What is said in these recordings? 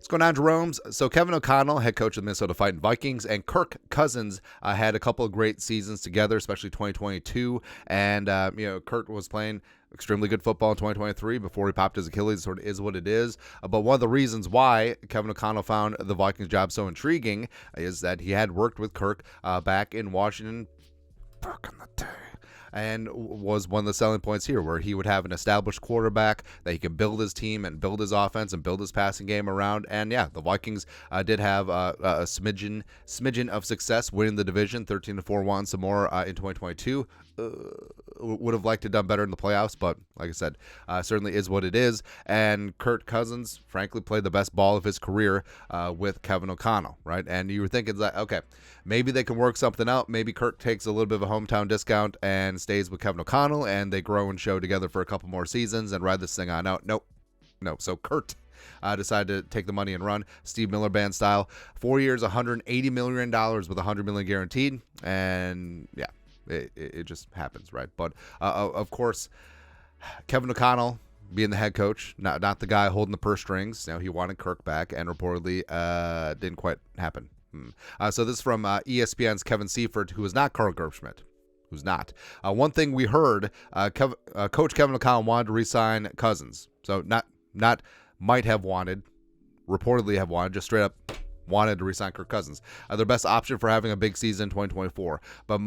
What's going on, Jerome's? So Kevin O'Connell, head coach of the Minnesota Fighting Vikings, and Kirk Cousins had a couple of great seasons together, especially 2022. And, Kirk was playing extremely good football in 2023 before he popped his Achilles. Sort of is what it is. But one of the reasons why Kevin O'Connell found the Vikings job so intriguing is that he had worked with Kirk back in Washington back in the day. And was one of the selling points here, where he would have an established quarterback that he could build his team and build his offense and build his passing game around. And yeah, the Vikings did have a smidgen of success winning the division, 13-4, some more in 2022. Would have liked to have done better in the playoffs, but like I said, certainly is what it is. And Kirk Cousins, frankly, played the best ball of his career with Kevin O'Connell, right? And you were thinking that, okay, maybe they can work something out. Maybe Kirk takes a little bit of a hometown discount and stays with Kevin O'Connell, and they grow and show together for a couple more seasons and ride this thing on out. Nope. So Kurt decided to take the money and run, Steve Miller Band style. 4 years, $180 million with $100 million guaranteed, and yeah. It just happens, right? But of course, Kevin O'Connell being the head coach, not the guy holding the purse strings. He wanted Kirk back, and reportedly didn't quite happen. So this is from ESPN's Kevin Seifert, who is not Carl Gerbschmidt. Who's not. One thing we heard, Coach Kevin O'Connell wanted to re-sign Cousins. So not might have wanted, reportedly have wanted, just straight up wanted to re-sign Kirk Cousins. Their best option for having a big season in 2024. But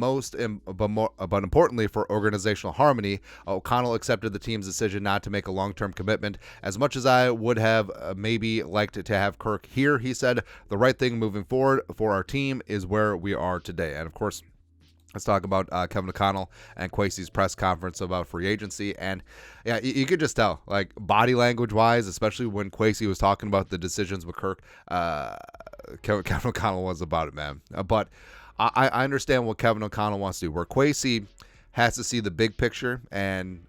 importantly, for organizational harmony, O'Connell accepted the team's decision not to make a long-term commitment. As much as I would have maybe liked to have Kirk here, he said, the right thing moving forward for our team is where we are today. And of course, let's talk about Kevin O'Connell and Kwesi's press conference about free agency. And yeah, you could just tell, like, body language wise, especially when Kwesi was talking about the decisions with Kirk, Kevin O'Connell was about it, man. But I understand what Kevin O'Connell wants to do, where Kwesi has to see the big picture. And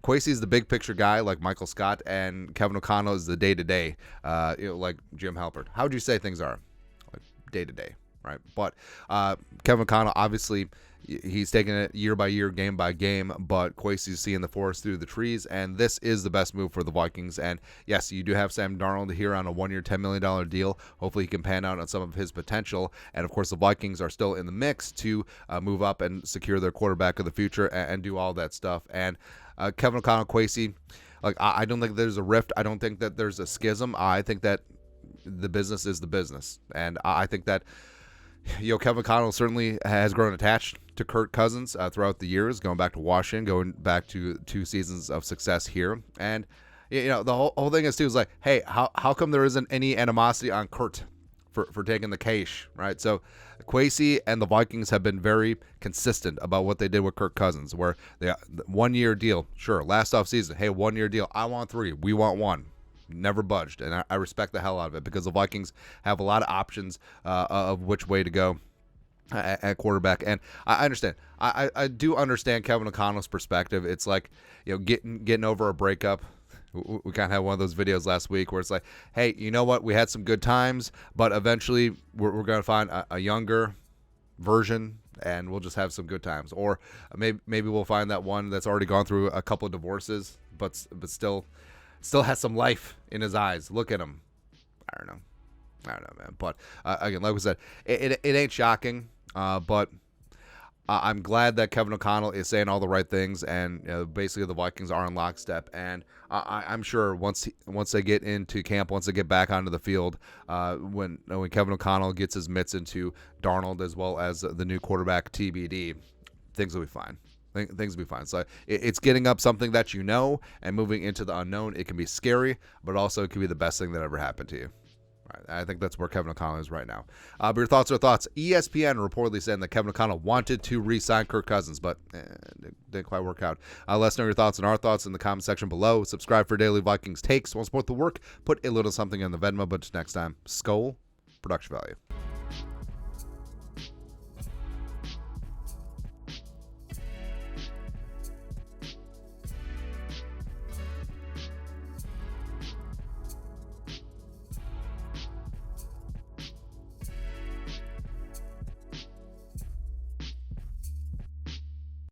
Kwesi's the big picture guy, like Michael Scott, and Kevin O'Connell is the day-to-day, like Jim Halpert. How would you say things are? Like day-to-day. Right, but Kevin O'Connell, obviously, he's taking it year by year, game by game, but Kwesi's seeing the forest through the trees, and this is the best move for the Vikings. And yes, you do have Sam Darnold here on a 1-year, $10 million deal. Hopefully he can pan out on some of his potential. And of course, the Vikings are still in the mix to move up and secure their quarterback of the future and do all that stuff. And Kevin O'Connell, Kwesi, like, I don't think there's a rift. I don't think that there's a schism. I think that the business is the business. And I think that Kevin O'Connell certainly has grown attached to Kirk Cousins throughout the years, going back to Washington, going back to 2 seasons of success here. And, the whole thing is, too, is like, hey, how come there isn't any animosity on Kurt for taking the cash, right? So Kwesi and the Vikings have been very consistent about what they did with Kirk Cousins, where the 1-year deal, sure, last offseason, hey, 1-year deal, I want 3, we want 1. Never budged, and I respect the hell out of it, because the Vikings have a lot of options of which way to go at quarterback. And I understand. I do understand Kevin O'Connell's perspective. It's like, getting over a breakup. We kind of had one of those videos last week where it's like, hey, you know what? We had some good times, but eventually we're going to find a younger version, and we'll just have some good times. Or maybe we'll find that one that's already gone through a couple of divorces, but still has some life in his eyes. Look at him. I don't know, man. But again, like we said, it ain't shocking. But I'm glad that Kevin O'Connell is saying all the right things, and basically the Vikings are in lockstep. And I'm sure once they get into camp, once they get back onto the field, when Kevin O'Connell gets his mitts into Darnold as well as the new quarterback TBD, things will be fine. Things will be fine. So it's getting up something that and moving into the unknown. It can be scary, but also it can be the best thing that ever happened to you. Right. I think that's where Kevin O'Connell is right now. But your thoughts are thoughts. ESPN reportedly saying that Kevin O'Connell wanted to re-sign Kirk Cousins, but didn't quite work out. Let us know your thoughts and our thoughts in the comment section below. Subscribe for daily Vikings takes. Want to support the work? Put a little something in the Venmo. But next time, Skol, production value.